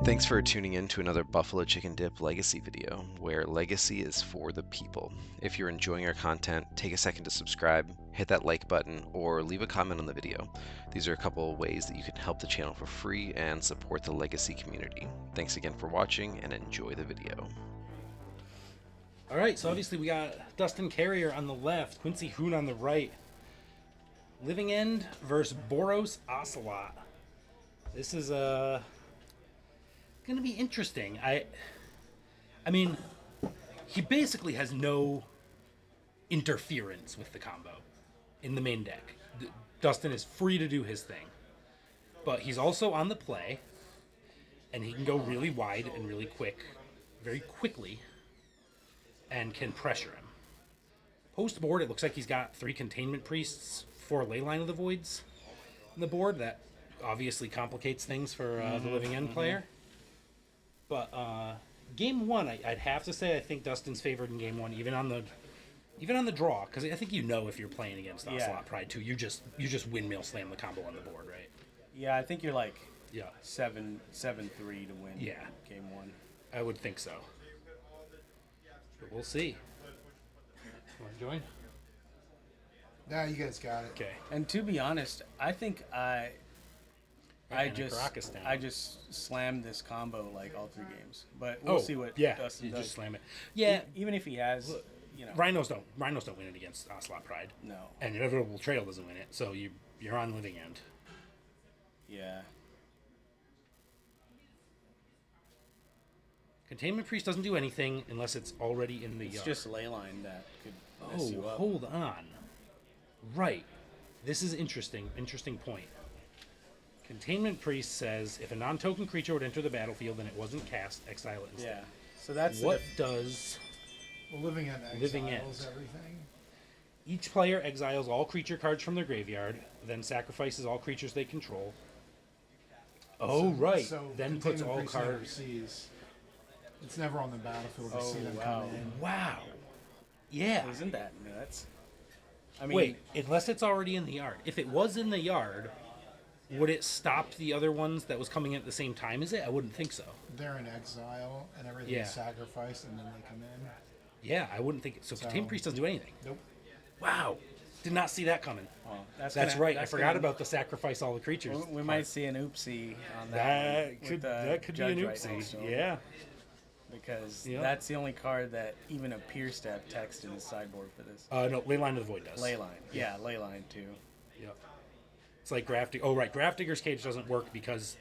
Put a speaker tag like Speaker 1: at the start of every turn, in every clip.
Speaker 1: Thanks for tuning in to another Buffalo Chicken Dip Legacy video, where Legacy is for the people. If you're enjoying our content, take a second to subscribe, hit that like button, or leave a comment on the video. These are a couple of ways that you can help the channel for free and support the Legacy community. Thanks again for watching, and enjoy the video.
Speaker 2: All right, so obviously we got Dustin Carrier on the left, Quincy Hoon on the right. Living End versus Boros Ocelot. This is gonna be interesting. I mean, he basically has no interference with the combo in the main deck. Dustin is free to do his thing, but he's also on the play, and he can go really wide and really quick, very quickly, and can pressure him. Post board, it looks like he's got 3 Containment Priests, 4 Leyline of the Voids in the board. That obviously complicates things for the Living End player. But game 1, I'd have to say I think Dustin's favored in game 1, even on the draw, because I think if you're playing against Ocelot Pride 2, you just windmill slam the combo on the board, right?
Speaker 3: Yeah, I think you're like 7-3 to win.
Speaker 2: Yeah,
Speaker 3: game 1.
Speaker 2: I would think so. But we'll see. Want to join?
Speaker 4: Nah, you guys got it.
Speaker 2: Okay.
Speaker 3: And to be honest, I think I
Speaker 2: Kazakhstan.
Speaker 3: just slammed this combo like all 3 games. But we'll see what Dustin
Speaker 2: you
Speaker 3: does.
Speaker 2: just slam it. Yeah,
Speaker 3: Even if he has, you know.
Speaker 2: Rhinos don't win it against Ocelot Pride.
Speaker 3: No.
Speaker 2: And Inevitable Trail doesn't win it, so you're on Living End.
Speaker 3: Yeah.
Speaker 2: Containment Priest doesn't do anything unless it's already in the
Speaker 3: It's
Speaker 2: yard.
Speaker 3: just Leyline that could mess you up.
Speaker 2: Hold on. Right. This is interesting. Interesting point. Containment Priest says if a non-token creature would enter the battlefield and it wasn't cast, exile it instead.
Speaker 3: Yeah. So that's
Speaker 2: What does
Speaker 4: Well, Living End
Speaker 2: Living
Speaker 4: exiles
Speaker 2: End.
Speaker 4: everything.
Speaker 2: each player exiles all creature cards from their graveyard, then sacrifices all creatures they control. Oh, right.
Speaker 4: So
Speaker 2: Then puts
Speaker 4: Containment
Speaker 2: all
Speaker 4: Priest never
Speaker 2: cards.
Speaker 4: sees. It's never on the battlefield to
Speaker 3: Oh,
Speaker 4: see them
Speaker 3: wow.
Speaker 4: come in.
Speaker 2: Wow. Yeah.
Speaker 3: Isn't that nuts? I mean,
Speaker 2: Wait, unless it's already in the yard. If it was in the yard, would it stop the other ones that was coming in at the same time as it? I wouldn't think so.
Speaker 4: They're in exile and everything's
Speaker 2: Yeah.
Speaker 4: sacrificed, and then they come in.
Speaker 2: Yeah, I wouldn't think so. Containment Priest doesn't do anything.
Speaker 4: Nope.
Speaker 2: Wow. Did not see that coming.
Speaker 3: well,
Speaker 2: That's
Speaker 3: gonna-
Speaker 2: right. I
Speaker 3: that's
Speaker 2: forgot
Speaker 3: gonna-
Speaker 2: about the sacrifice all the creatures.
Speaker 3: We might see an oopsie on that. one with the
Speaker 2: That could be an
Speaker 3: judge right next
Speaker 2: oopsie.
Speaker 3: to him,
Speaker 2: Yeah.
Speaker 3: because
Speaker 2: Yeah.
Speaker 3: that's the only card that even appears to have text in the sideboard for this.
Speaker 2: No, Leyline of the Void does.
Speaker 3: Leyline. Yeah, Leyline too.
Speaker 2: Yep. It's like Grafting. Oh, right. Grafdigger's Cage doesn't work because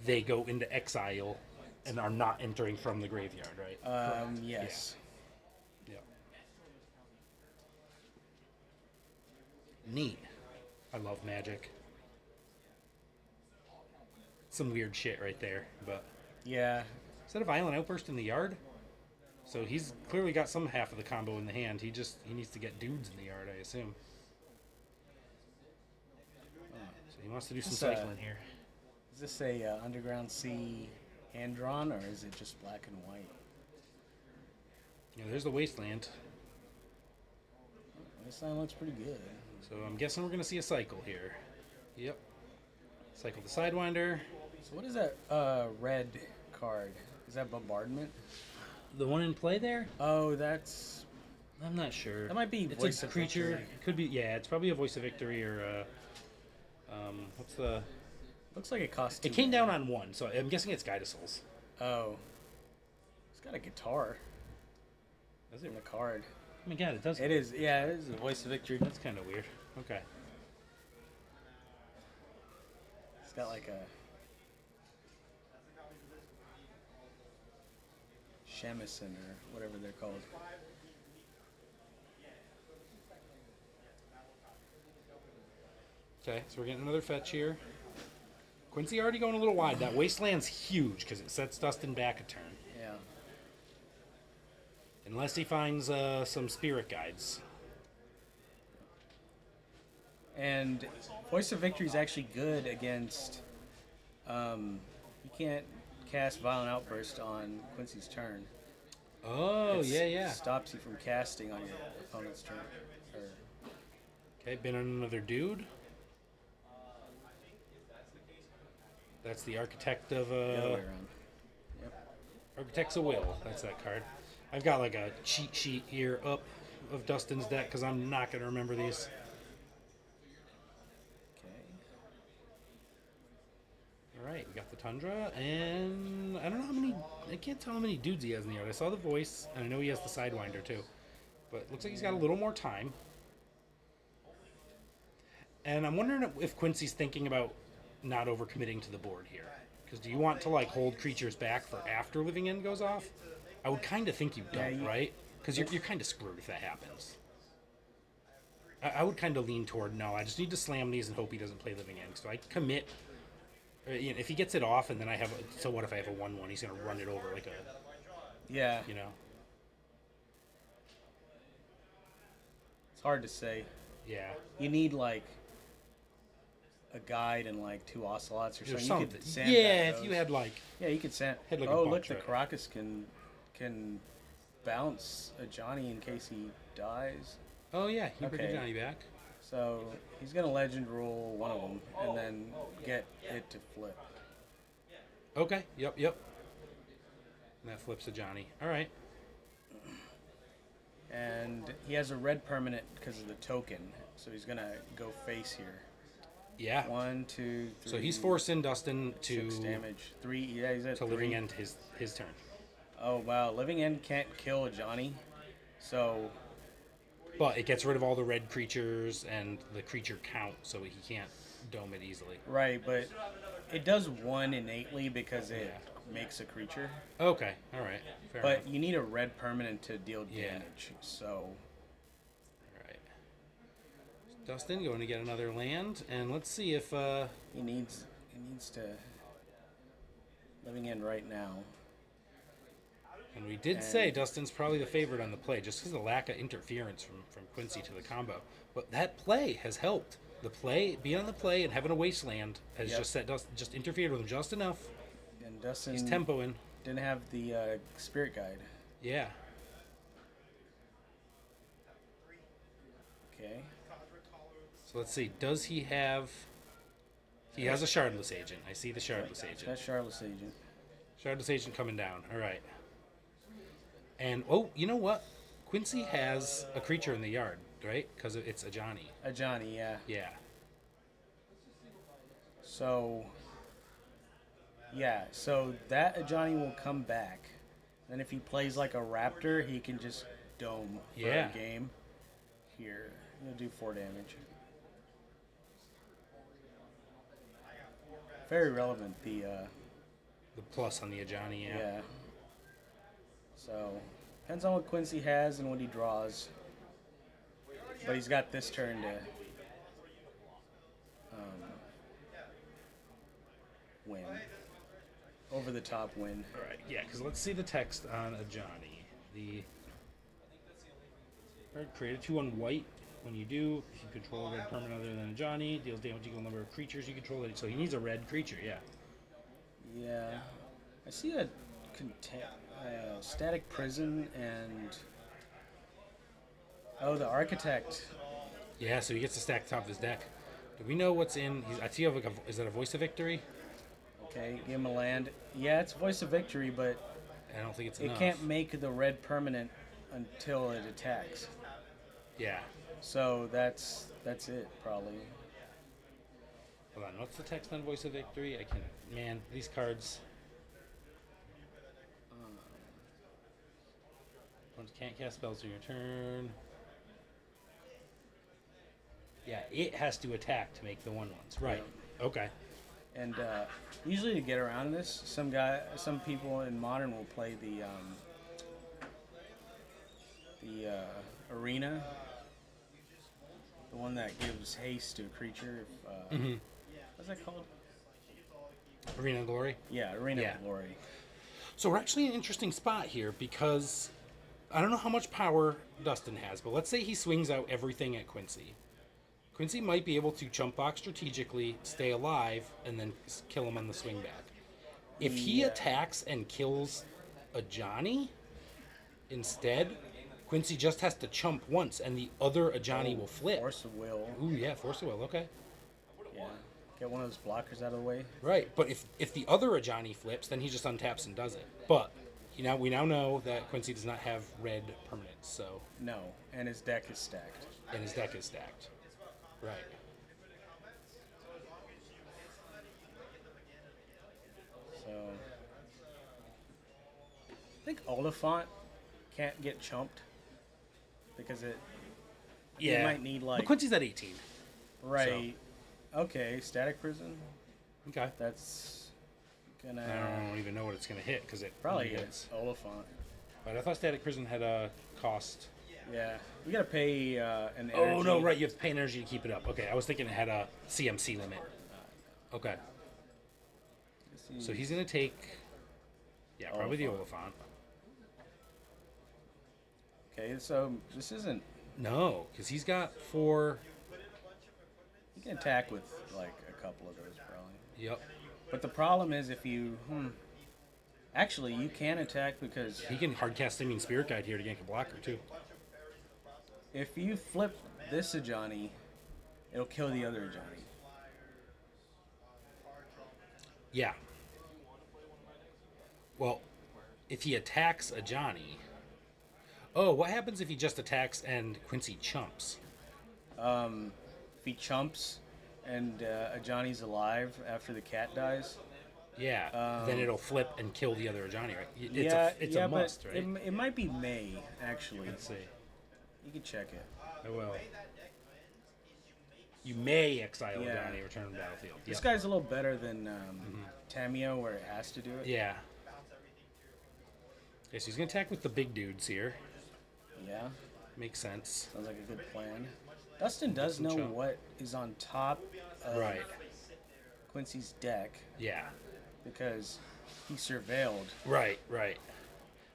Speaker 2: they go into exile and are not entering from the graveyard, right?
Speaker 3: Yes.
Speaker 2: Yeah. Neat. I love Magic. Some weird shit right there, but
Speaker 3: Yeah.
Speaker 2: is that a Violent Outburst in the yard? So he's clearly got some half of the combo in the hand. He needs to get dudes in the yard, I assume. So he wants to do some
Speaker 3: This,
Speaker 2: cycling here.
Speaker 3: Is this a Underground Sea hand drawn, or is it just black and white?
Speaker 2: Yeah, there's the Wasteland.
Speaker 3: This line looks pretty good.
Speaker 2: So I'm guessing we're going to see a cycle here. Yep. Cycle the Sidewinder.
Speaker 3: So what is that red card? Is that Bombardment?
Speaker 2: The one in play there?
Speaker 3: Oh, that's...
Speaker 2: I'm not sure.
Speaker 3: That might be
Speaker 2: It's
Speaker 3: Voice
Speaker 2: a
Speaker 3: of
Speaker 2: creature.
Speaker 3: Victory.
Speaker 2: It could be, yeah, it's probably a Voice of Victory or what's the...
Speaker 3: Looks like it costs 2
Speaker 2: It came down
Speaker 3: mana.
Speaker 2: on 1, so I'm guessing it's Guide of Souls.
Speaker 3: Oh. It's got a guitar
Speaker 2: Is it?
Speaker 3: in the card.
Speaker 2: Oh my god, it does.
Speaker 3: It is, yeah, it is a Voice of Victory.
Speaker 2: That's kind of weird. Okay.
Speaker 3: It's got like a shamisen or whatever they're called.
Speaker 2: Okay, so we're getting another fetch here. Quincy already going a little wide. That Wasteland's huge because it sets Dustin back a turn.
Speaker 3: Yeah.
Speaker 2: Unless he finds some Spirit Guides.
Speaker 3: And Voice of Victory is actually good against. You can't cast Violent Outburst on Quincy's turn.
Speaker 2: Oh, yeah.
Speaker 3: Stops you from casting on your opponent's turn. Or,
Speaker 2: Okay, been on another dude. That's the architect of
Speaker 3: the other way around.
Speaker 2: Architects of Will. That's that card. I've got like a cheat sheet here up of Dustin's deck because I'm not going to remember these.
Speaker 3: Okay.
Speaker 2: All right, we got the Tundra, and I don't know how many. I can't tell how many dudes he has in the yard. I saw the voice, and I know he has the Sidewinder too. But it looks like he's got a little more time. And I'm wondering if Quincy's thinking about not overcommitting to the board here. Because do you want to like hold creatures back for after Living End goes off? I would kind of think you don't, right? Because you're kind of screwed if that happens. I would kind of lean toward no. I just need to slam these and hope he doesn't play Living End. So I commit. You know, if he gets it off and then I have so what if I have a 1/1? He's gonna run it over like a
Speaker 3: Yeah.
Speaker 2: you know.
Speaker 3: It's hard to say.
Speaker 2: Yeah.
Speaker 3: You need like a guide and like 2 Ocelots or something. You could sandbag
Speaker 2: Yeah, if
Speaker 3: those.
Speaker 2: you had like
Speaker 3: Yeah, you could sand.
Speaker 2: Had like a
Speaker 3: oh,
Speaker 2: bunch,
Speaker 3: look, the
Speaker 2: right?
Speaker 3: Caracas can bounce a Johnny in case he dies.
Speaker 2: oh yeah, you bring
Speaker 3: Okay.
Speaker 2: Johnny back.
Speaker 3: So he's gonna legend rule one of them and then get it to flip.
Speaker 2: Okay. Yep. And that flips a Johnny. All right.
Speaker 3: And he has a red permanent because of the token, so he's gonna go face here.
Speaker 2: Yeah.
Speaker 3: 1, 2, 3.
Speaker 2: So he's forcing Dustin to
Speaker 3: 6 damage. 3. Yeah, he's at
Speaker 2: to
Speaker 3: 3.
Speaker 2: Living End his turn.
Speaker 3: Oh wow, Living End can't kill a Johnny, so
Speaker 2: But it gets rid of all the red creatures and the creature count, so he can't dome it easily.
Speaker 3: right, but it does 1 innately because it makes a creature.
Speaker 2: Okay. All right. Fair
Speaker 3: But
Speaker 2: enough.
Speaker 3: you need a red permanent to deal
Speaker 2: Yeah.
Speaker 3: damage. So
Speaker 2: All right. Dustin going to get another land, and let's see if
Speaker 3: he needs to Living End right now.
Speaker 2: and we did say Dustin's probably the favorite on the play, just because of the lack of interference from Quincy to the combo. But that play has helped. The play, being on the play and having a wasteland has
Speaker 3: Yep.
Speaker 2: just set Dustin, just interfered with him just enough.
Speaker 3: And Dustin
Speaker 2: He's tempoing.
Speaker 3: didn't have the spirit guide.
Speaker 2: Yeah.
Speaker 3: Okay.
Speaker 2: So let's see. Does he have? He has a Shardless Agent. I see the Shardless Agent.
Speaker 3: That's Charlotte's agent.
Speaker 2: Shardless Agent coming down. All right. And oh, you know what? Quincy has a creature in the yard, right? Because it's a Johnny.
Speaker 3: A Johnny, yeah.
Speaker 2: Yeah.
Speaker 3: So that Ajani will come back. Then if he plays like a raptor, he can just dome for
Speaker 2: Yeah.
Speaker 3: a game. Here, he'll do 4 damage. Very relevant. The
Speaker 2: plus on the Ajani. Yeah.
Speaker 3: yeah. So depends on what Quincy has and what he draws. But he's got this turn to win. Over the top win.
Speaker 2: All right. Yeah. Because let's see the text on Ajani. The create a 2/1 white. When you do, if you control a red permanent other than a Johnny, deals damage equal number of creatures you control. So he needs a red creature, yeah.
Speaker 3: Yeah. I see a static prison and the architect.
Speaker 2: Yeah, so he gets to stack the top of his deck. Do we know what's in? I see. Like is that a Voice of Victory?
Speaker 3: Okay, give him a land. Yeah, it's Voice of Victory, but
Speaker 2: I don't think it's
Speaker 3: it
Speaker 2: enough.
Speaker 3: can't make the red permanent until it attacks.
Speaker 2: Yeah.
Speaker 3: So that's it probably.
Speaker 2: Hold on. What's the text on Voice of Victory? I can. Man, these cards. Can't cast spells on your turn. Yeah, it has to attack to make the 1/1s. Right. Okay.
Speaker 3: And usually to get around this, some people in Modern will play the arena, the one that gives haste to a creature. What's that called?
Speaker 2: Arena of Glory.
Speaker 3: Yeah, Arena
Speaker 2: Yeah.
Speaker 3: of Glory.
Speaker 2: So we're actually in an interesting spot here because I don't know how much power Dustin has, but let's say he swings out everything at Quincy. Quincy might be able to chump block strategically, stay alive, and then kill him on the swing back. If he attacks and kills a Johnny instead, Quincy just has to chump once, and the other Ajani will flip.
Speaker 3: Force of Will.
Speaker 2: Ooh, yeah, Force of Will, okay.
Speaker 3: Yeah. Get one of those blockers out of the way.
Speaker 2: Right, but if the other Ajani flips, then he just untaps and does it. But we now know that Quincy does not have red permanents, so
Speaker 3: No, and his deck is stacked.
Speaker 2: and his deck is stacked. Right.
Speaker 3: So I think Oliphant can't get chumped because it
Speaker 2: Yeah.
Speaker 3: might need, like-
Speaker 2: But Quincy's at 18.
Speaker 3: right. Okay, Static Prison.
Speaker 2: Okay.
Speaker 3: That's gonna
Speaker 2: I don't even know what it's going to hit because it
Speaker 3: probably
Speaker 2: only
Speaker 3: hits Oliphant.
Speaker 2: But I thought Static Prison had a cost.
Speaker 3: Yeah, we gotta pay an energy.
Speaker 2: Oh, no, right. You have to pay an energy to keep it up. Okay, I was thinking it had a CMC limit. Okay. So he's going to take, yeah, probably the Oliphant.
Speaker 3: Okay, so this isn't.
Speaker 2: No, because he's got 4.
Speaker 3: You can attack with like a couple of those probably.
Speaker 2: Yep.
Speaker 3: But the problem is if you. Actually, you can attack because
Speaker 2: He can hardcast Simian Spirit Guide here to gank a blocker, too.
Speaker 3: if you flip this Ajani, it'll kill the other Ajani.
Speaker 2: Yeah. Well, if he attacks a Johnny. Oh, what happens if he just attacks and Quincy chumps?
Speaker 3: If he chumps and Ajani's alive after the cat dies.
Speaker 2: Yeah. Then it'll flip and kill the other Johnny, right? It's
Speaker 3: yeah,
Speaker 2: a must,
Speaker 3: but
Speaker 2: right?
Speaker 3: it might be May actually.
Speaker 2: Let's see.
Speaker 3: You can check it.
Speaker 2: I will. You may exile
Speaker 3: Yeah.
Speaker 2: Johnny, return to the battlefield.
Speaker 3: This
Speaker 2: Yep.
Speaker 3: guy's a little better than Tamio, where it has to do it.
Speaker 2: Yeah. Okay, so he's going to attack with the big dudes here.
Speaker 3: Yeah,
Speaker 2: Makes sense.
Speaker 3: sounds like a good plan. Dustin does
Speaker 2: some
Speaker 3: know
Speaker 2: chump.
Speaker 3: what is on top of
Speaker 2: Right.
Speaker 3: Quincy's deck
Speaker 2: Yeah.
Speaker 3: because he surveilled.
Speaker 2: Right.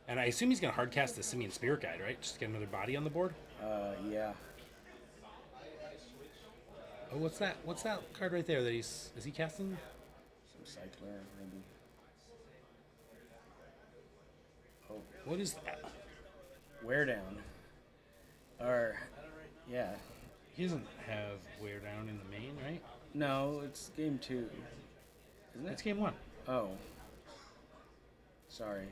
Speaker 2: And I assume he's going to hardcast the Simian Spirit Guide, right? Just to get another body on the board?
Speaker 3: Yeah.
Speaker 2: Oh, what's that? What's that card right there that is he casting?
Speaker 3: Some cycler, maybe. Oh,
Speaker 2: What is that?
Speaker 3: wear down. Or, yeah.
Speaker 2: He doesn't have Wear Down in the main, right?
Speaker 3: No, it's game 2. Isn't
Speaker 2: That's
Speaker 3: it?
Speaker 2: game 1.
Speaker 3: Oh. Sorry.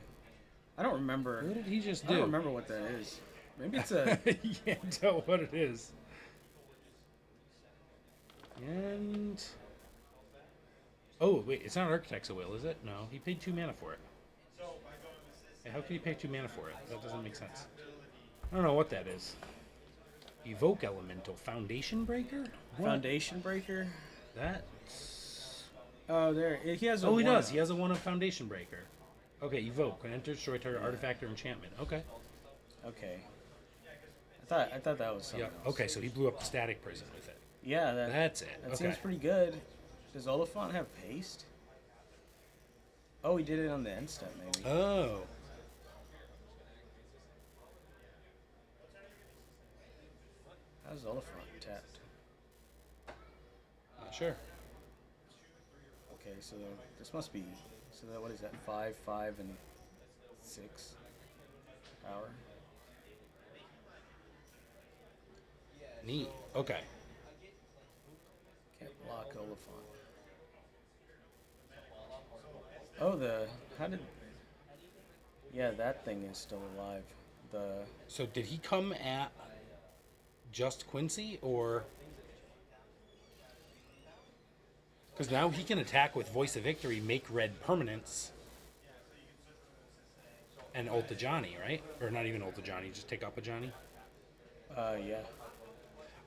Speaker 3: I don't remember.
Speaker 2: What did he just
Speaker 3: I
Speaker 2: do?
Speaker 3: don't remember what that is. Maybe it's a.
Speaker 2: You can't tell what it is. And oh wait, it's not Architect's Will, is it? No, he paid 2 mana for it. Yeah, how can he pay 2 mana for it? That doesn't make sense. I don't know what that is. Evoke Elemental Foundation Breaker. What?
Speaker 3: Foundation Breaker?
Speaker 2: That's.
Speaker 3: Oh, there. He has a.
Speaker 2: Oh, he
Speaker 3: one
Speaker 2: does.
Speaker 3: up.
Speaker 2: He has a 1 of Foundation Breaker. Okay, Evoke. When enter, destroy target artifact or enchantment. Okay.
Speaker 3: Okay. I thought that was something
Speaker 2: Yeah.
Speaker 3: else.
Speaker 2: Okay, so he blew up the Static Prison with it.
Speaker 3: Yeah,
Speaker 2: That's it.
Speaker 3: that
Speaker 2: Okay.
Speaker 3: seems pretty good. Does Oliphant have haste? Oh, he did it on the end step, maybe.
Speaker 2: Oh.
Speaker 3: How's Oliphant tapped?
Speaker 2: Not sure.
Speaker 3: Okay, so this must be. So that what is that? 5, 5, and 6 power.
Speaker 2: Neat. Okay.
Speaker 3: Can't block Oliphant. Oh, how did? Yeah, that thing is still alive.
Speaker 2: So did he come at just Quincy, or because now he can attack with Voice of Victory, make red permanents, and ult a Johnny, right? Or not even ult a Johnny, just take up a Johnny.
Speaker 3: Yeah.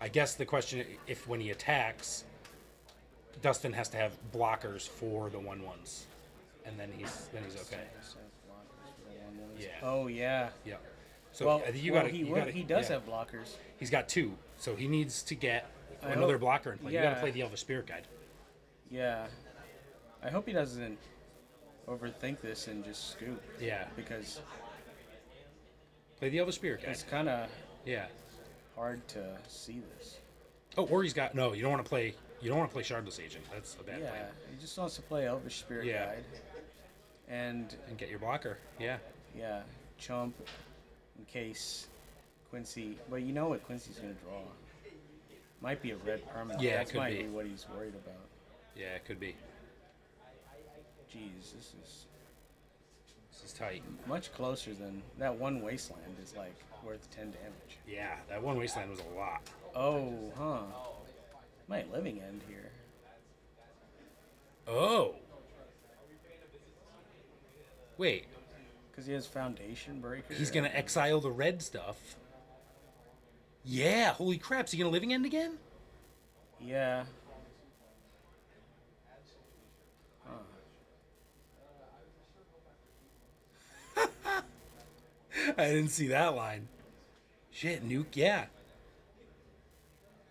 Speaker 2: I guess the question, if when he attacks, Dustin has to have blockers for the 1/1s, and then he's okay. Yeah.
Speaker 3: Oh yeah.
Speaker 2: Yeah. So
Speaker 3: Well,
Speaker 2: I think you
Speaker 3: well,
Speaker 2: got
Speaker 3: he does have blockers.
Speaker 2: He's got 2, so he needs to get
Speaker 3: I
Speaker 2: another
Speaker 3: hope-
Speaker 2: blocker in play. You got to
Speaker 3: yeah.
Speaker 2: play the Elvish Spirit Guide.
Speaker 3: Yeah. I hope he doesn't overthink this and just scoop.
Speaker 2: Yeah.
Speaker 3: Because
Speaker 2: Play the Elvish Spirit Guide.
Speaker 3: it's kind of
Speaker 2: Yeah.
Speaker 3: hard to see this.
Speaker 2: Oh, or he's got no. You don't want to play. You don't want to play Shardless Agent. That's a bad
Speaker 3: Yeah,
Speaker 2: plan.
Speaker 3: he just wants to play Elvish Spirit
Speaker 2: Yeah.
Speaker 3: Guide. And
Speaker 2: And get your blocker. Yeah.
Speaker 3: yeah, chump in case Quincy. But you know what Quincy's gonna draw. Might be a red permanent.
Speaker 2: Yeah, it
Speaker 3: that
Speaker 2: could
Speaker 3: might
Speaker 2: be.
Speaker 3: be what he's worried about.
Speaker 2: Yeah, it could be.
Speaker 3: Jeez, this is.
Speaker 2: This is tight.
Speaker 3: Much closer than that one wasteland is like worth 10 damage.
Speaker 2: Yeah, that one wasteland was a lot.
Speaker 3: Oh, huh. Might living end here.
Speaker 2: Oh. Wait,
Speaker 3: Because he has Foundation Breaker.
Speaker 2: he's going to exile the red stuff. Yeah, holy crap. Is he going to living end again?
Speaker 3: Yeah.
Speaker 2: I didn't see that line. Shit, nuke, yeah.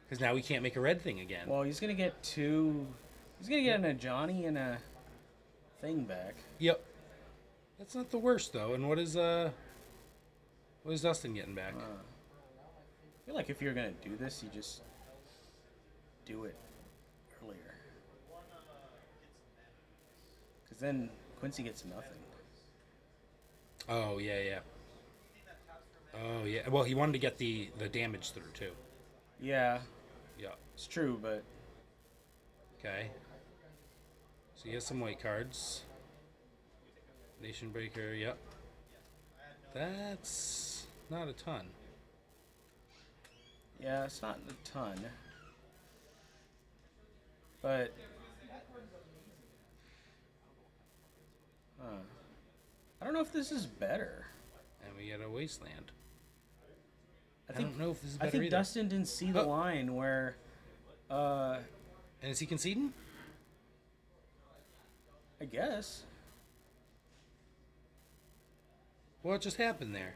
Speaker 2: Because now we can't make a red thing again.
Speaker 3: Well, he's going to get two. He's going to get an Ajani and a thing back.
Speaker 2: Yep. That's not the worst, though. And what is Dustin getting back?
Speaker 3: I feel like if you're going to do this, you just do it earlier. Because then Quincy gets nothing.
Speaker 2: Oh, yeah. Oh, yeah. Well, he wanted to get the damage through, too.
Speaker 3: Yeah,
Speaker 2: Yeah.
Speaker 3: it's true, but
Speaker 2: Okay. So he has some white cards. Nation Breaker, yep. That's not a ton.
Speaker 3: yeah, it's not a ton. But I don't know if this is better.
Speaker 2: And we get a Wasteland.
Speaker 3: I
Speaker 2: don't know if this is better
Speaker 3: I think
Speaker 2: either.
Speaker 3: Dustin didn't see the
Speaker 2: Oh.
Speaker 3: line where
Speaker 2: And is he conceding?
Speaker 3: I guess.
Speaker 2: What just happened there?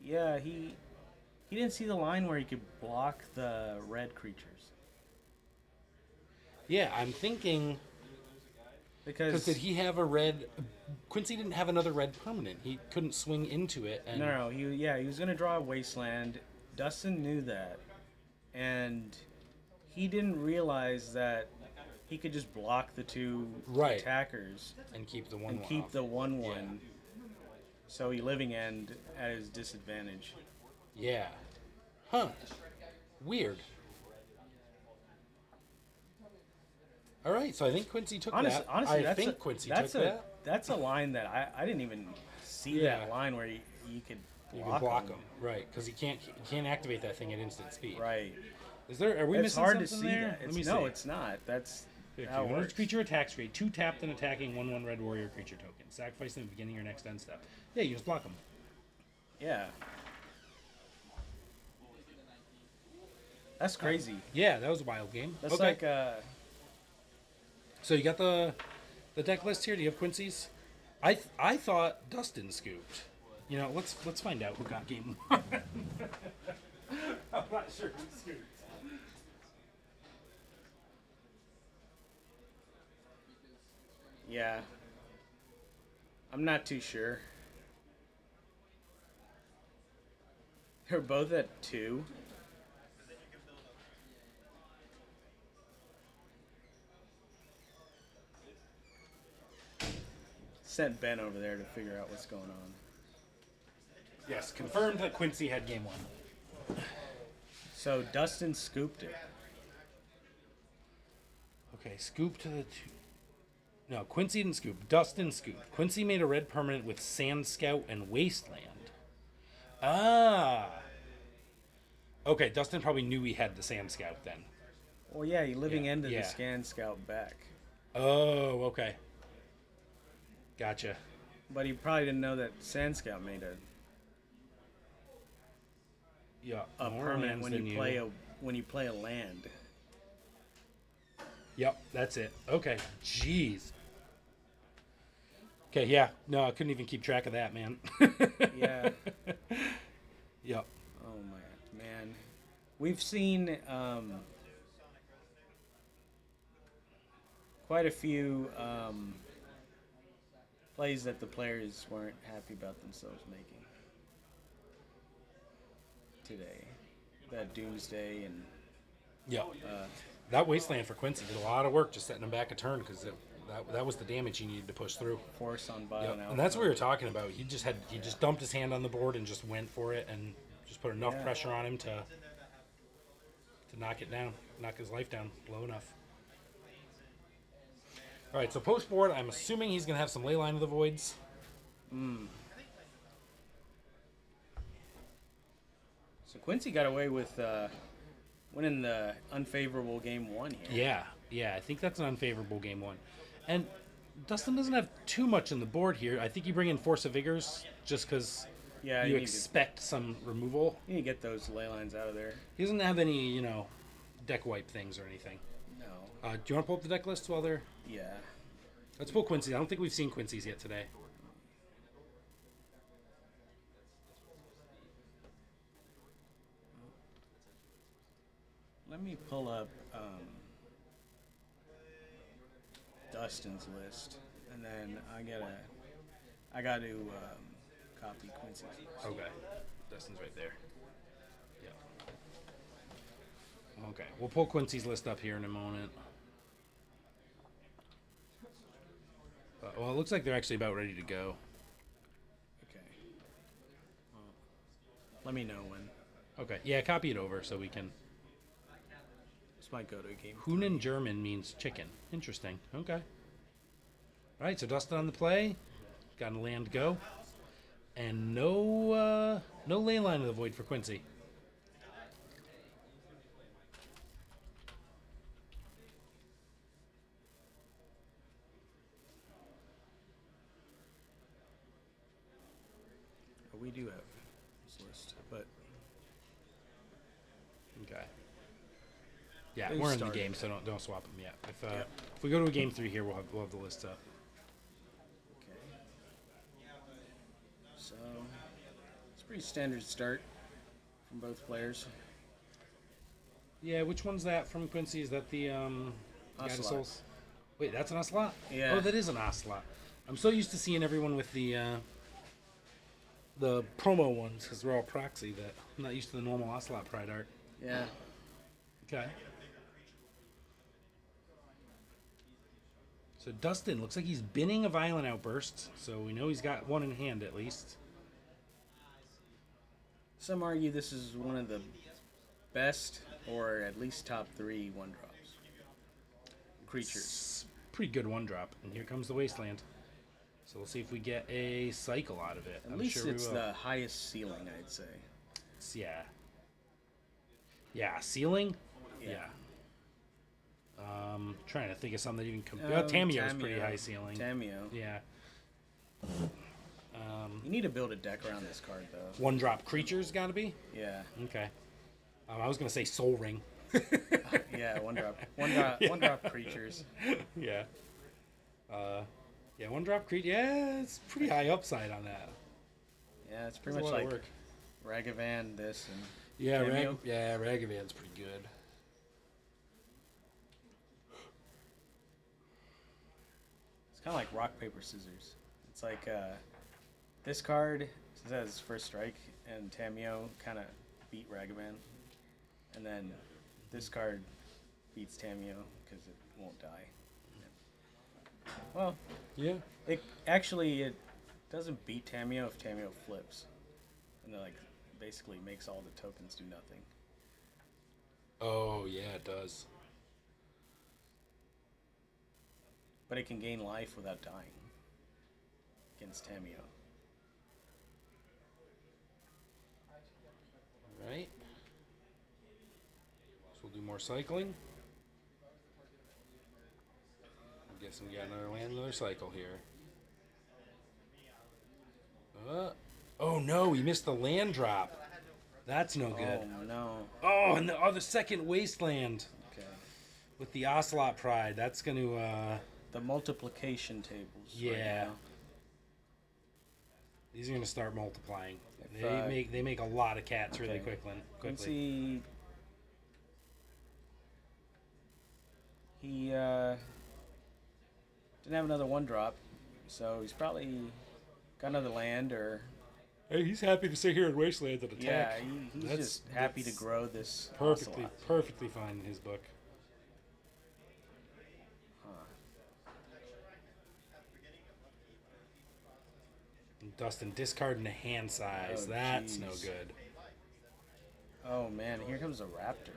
Speaker 3: Yeah, he didn't see the line where he could block the red creatures.
Speaker 2: Yeah, I'm thinking... Because
Speaker 3: Because
Speaker 2: did he have a red... Quincy didn't have another red permanent. He couldn't swing into it. And
Speaker 3: no, he was gonna draw a wasteland. Dustin knew that, and he didn't realize that he could just block the two
Speaker 2: Right.
Speaker 3: attackers
Speaker 2: And keep the 1/1
Speaker 3: and keep
Speaker 2: off.
Speaker 3: the 1/1. So he living end at his disadvantage.
Speaker 2: Yeah. Huh. Weird. All right, so I think Quincy took
Speaker 3: Honestly,
Speaker 2: that.
Speaker 3: honestly,
Speaker 2: I think Quincy took that.
Speaker 3: That's a line that I didn't even see
Speaker 2: Yeah.
Speaker 3: that line where you could
Speaker 2: You
Speaker 3: block,
Speaker 2: can block him, right? Because he can't activate that thing at instant speed.
Speaker 3: Right.
Speaker 2: Is there? Are we
Speaker 3: It's
Speaker 2: missing
Speaker 3: hard to
Speaker 2: something
Speaker 3: see
Speaker 2: there?
Speaker 3: that.
Speaker 2: Let me
Speaker 3: No,
Speaker 2: see.
Speaker 3: it's not. That's
Speaker 2: If
Speaker 3: how it
Speaker 2: you want
Speaker 3: works.
Speaker 2: creature attacks, create 2 tapped and attacking 1/1 red warrior creature token. Sacrifice them at the beginning of your next end step. Yeah, you just block them.
Speaker 3: Yeah. That's crazy.
Speaker 2: Yeah, that was a wild game.
Speaker 3: That's
Speaker 2: okay.
Speaker 3: like
Speaker 2: So you got the deck list here. Do you have Quincy's? I thought Dustin scooped. You know, let's find out who got game 1. I'm not sure who scooped.
Speaker 3: yeah. I'm not too sure. They're both at 2. Sent Ben over there to figure out what's going on.
Speaker 2: Yes, confirmed that Quincy had game 1.
Speaker 3: So Dustin scooped it.
Speaker 2: Okay, scoop to the 2. No, Quincy didn't scoop. Dustin scooped. Quincy made a red permanent with Sand Scout and Wasteland. Ah. Okay, Dustin probably knew he had the Sand Scout then.
Speaker 3: Well, yeah, he living
Speaker 2: Yeah,
Speaker 3: ended
Speaker 2: yeah.
Speaker 3: the Scan Scout back.
Speaker 2: Oh, okay. Gotcha.
Speaker 3: But he probably didn't know that Sand Scout made
Speaker 2: Yeah.
Speaker 3: a
Speaker 2: more
Speaker 3: permanent
Speaker 2: lands than
Speaker 3: when you play a land.
Speaker 2: Yep, that's it. Okay. Jeez. Okay, yeah. No, I couldn't even keep track of that, man.
Speaker 3: Yeah.
Speaker 2: Yep.
Speaker 3: Oh my man, we've seen quite a few plays that the players weren't happy about themselves making today. That Doomsday and
Speaker 2: Yep. That Wasteland for Quincy did a lot of work just setting him back a turn because that was the damage he needed to push through.
Speaker 3: Force on
Speaker 2: Yep.
Speaker 3: bottom out.
Speaker 2: And that's what we were talking about. He just dumped his hand on the board and just went for it and just put enough
Speaker 3: Yeah.
Speaker 2: pressure on him to knock it down, knock his life down low enough. All right, so post board, I'm assuming he's gonna have some Leyline of the Voids.
Speaker 3: So Quincy got away with winning the unfavorable game 1 here.
Speaker 2: Yeah, I think that's an unfavorable game 1. And Dustin doesn't have too much in the board here. I think you bring in Force of Vigors just because
Speaker 3: Yeah,
Speaker 2: you
Speaker 3: need
Speaker 2: expect some removal.
Speaker 3: You need to get those ley lines out of there.
Speaker 2: He doesn't have any, deck wipe things or anything.
Speaker 3: No.
Speaker 2: Do you want to pull up the deck list while they're...
Speaker 3: Yeah.
Speaker 2: Let's pull Quincy. I don't think we've seen Quincy's yet today.
Speaker 3: Let me pull up Dustin's list, and then I got to copy Quincy's list.
Speaker 2: Okay. Dustin's right there. Yep. Okay. We'll pull Quincy's list up here in a moment. Well, it looks like they're actually about ready to go.
Speaker 3: Okay. Well, let me know when.
Speaker 2: Okay. Yeah, copy it over so we can...
Speaker 3: This might go to a game.
Speaker 2: Hunan German means chicken. Interesting. Okay. All right, so Dustin on the play. Got a land go. And no ley line of the void for Quincy.
Speaker 3: We do have this list, but
Speaker 2: Okay. Yeah,
Speaker 3: They've
Speaker 2: we're in the
Speaker 3: started.
Speaker 2: game, so don't swap them yet. If we go to a game 3 here, we'll have the list up.
Speaker 3: okay. So it's a pretty standard start from both players.
Speaker 2: Yeah, which one's that from Quincy? Is that the Guided
Speaker 3: Ocelot.
Speaker 2: Souls? Wait, that's an Ocelot?
Speaker 3: Yeah.
Speaker 2: Oh, that is an Ocelot. I'm so used to seeing everyone with the promo ones because they're all proxy that I'm not used to the normal Ocelot Pride art.
Speaker 3: Yeah.
Speaker 2: Okay. So Dustin looks like he's binning a Violent Outburst, so we know he's got one in hand at least.
Speaker 3: Some argue this is one of the best, or at least top 3 1-drops. Creatures.
Speaker 2: It's pretty good 1-drop, and here comes the Wasteland. So we'll see if we get a cycle out of it.
Speaker 3: At
Speaker 2: I'm
Speaker 3: least
Speaker 2: sure we
Speaker 3: it's
Speaker 2: will.
Speaker 3: the highest ceiling, I'd say.
Speaker 2: Yeah. Yeah, ceiling?
Speaker 3: Yeah.
Speaker 2: Trying to think of something that even Tameo's pretty high ceiling.
Speaker 3: Tameo.
Speaker 2: Yeah.
Speaker 3: You need to build a deck around this card, though.
Speaker 2: 1-drop creatures gotta be?
Speaker 3: Yeah.
Speaker 2: Okay. I was gonna say Soul Ring.
Speaker 3: Yeah, 1-drop creatures.
Speaker 2: Yeah. Yeah, 1-drop creature. Yeah, it's pretty high upside on that.
Speaker 3: Yeah, it's pretty
Speaker 2: That's
Speaker 3: much
Speaker 2: a lot of
Speaker 3: like
Speaker 2: work.
Speaker 3: Ragavan, this, and
Speaker 2: Yeah,
Speaker 3: Cameo?
Speaker 2: Ragavan's pretty good.
Speaker 3: it's kind of like rock, paper, scissors. It's like this card says first strike, and Tameo kind of beat Ragavan. And then this card beats Tameo because it won't die. Well,
Speaker 2: Yeah.
Speaker 3: it doesn't beat Tameo if Tameo flips, and then basically makes all the tokens do nothing.
Speaker 2: Oh, yeah, it does.
Speaker 3: But it can gain life without dying against Tameo.
Speaker 2: Right. So we'll do more cycling. I'm guessing we got another land, another cycle here. Oh no, we missed the land drop. That's no good.
Speaker 3: Oh no.
Speaker 2: Oh, and the second wasteland
Speaker 3: Okay.
Speaker 2: with the Ocelot Pride. That's gonna
Speaker 3: The multiplication tables.
Speaker 2: Yeah.
Speaker 3: Right now.
Speaker 2: these are gonna start multiplying.
Speaker 3: If,
Speaker 2: They make a lot of cats really
Speaker 3: okay.
Speaker 2: quickly.
Speaker 3: Quincy. He didn't have another 1-drop, so he's probably got another land, or
Speaker 2: Hey, he's happy to sit here in wasteland and
Speaker 3: yeah,
Speaker 2: attack.
Speaker 3: he's
Speaker 2: That's-
Speaker 3: just happy to
Speaker 2: that's
Speaker 3: grow this
Speaker 2: Perfectly,
Speaker 3: Ocelot.
Speaker 2: perfectly fine in his book. Dustin discarding a hand size.
Speaker 3: Oh,
Speaker 2: That's
Speaker 3: jeez.
Speaker 2: no good.
Speaker 3: Oh man, here comes a raptor.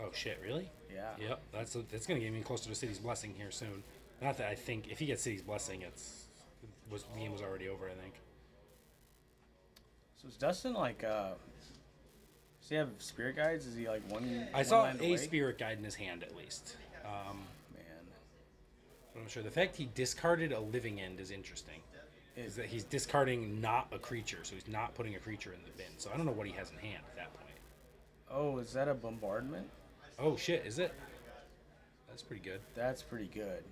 Speaker 2: Oh shit, really?
Speaker 3: Yeah.
Speaker 2: Yep. That's gonna get me closer to City's Blessing here soon. Not that I think if he gets City's Blessing, it's the game was already over, I think.
Speaker 3: So is Dustin like? Does he have spirit guides? Is he like one?
Speaker 2: I
Speaker 3: one
Speaker 2: saw
Speaker 3: land
Speaker 2: a
Speaker 3: away?
Speaker 2: spirit guide in his hand at least.
Speaker 3: Man,
Speaker 2: I'm not sure. The fact he discarded a living end is interesting. Is that he's discarding not a creature, so he's not putting a creature in the bin. So I don't know what he has in hand at that point.
Speaker 3: oh, is that a bombardment?
Speaker 2: Oh shit, is it? That's pretty good.
Speaker 3: That's pretty good.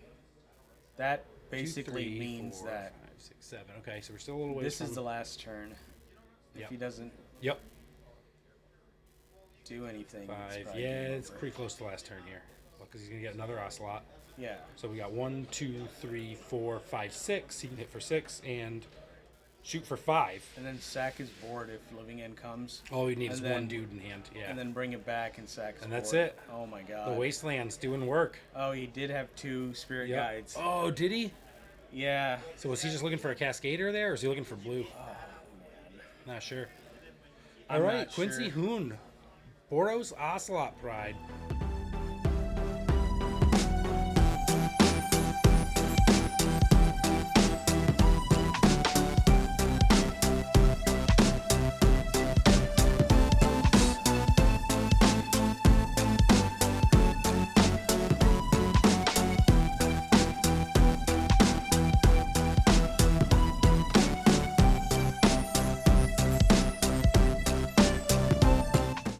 Speaker 3: That
Speaker 2: 2,
Speaker 3: basically
Speaker 2: 3,
Speaker 3: means
Speaker 2: 4,
Speaker 3: that
Speaker 2: 5, 6, 7. Okay, so we're still a little ways
Speaker 3: this
Speaker 2: from...
Speaker 3: is the last turn. If
Speaker 2: Yep.
Speaker 3: he doesn't
Speaker 2: Yep.
Speaker 3: do anything, it's
Speaker 2: 5.
Speaker 3: probably
Speaker 2: Yeah,
Speaker 3: game
Speaker 2: it's
Speaker 3: over.
Speaker 2: pretty close to last turn here. Because he's gonna get another Ocelot.
Speaker 3: Yeah.
Speaker 2: So we got 1, 2, 3, 4, 5, 6. He can hit for 6 and shoot for 5.
Speaker 3: And then sack his board if living end comes.
Speaker 2: All we need is
Speaker 3: And
Speaker 2: one
Speaker 3: then-
Speaker 2: dude in hand. Yeah.
Speaker 3: And then bring it back and sack his
Speaker 2: And that's
Speaker 3: board.
Speaker 2: it.
Speaker 3: Oh my god.
Speaker 2: The Wasteland's doing work.
Speaker 3: Oh, he did have 2 spirit
Speaker 2: Yep.
Speaker 3: guides.
Speaker 2: Oh, did he?
Speaker 3: Yeah.
Speaker 2: So was he just looking for a Cascader there, or is he looking for blue? Not sure. All
Speaker 3: I'm
Speaker 2: right,
Speaker 3: not
Speaker 2: Quincy
Speaker 3: sure.
Speaker 2: Hoon, Boros Ocelot Pride.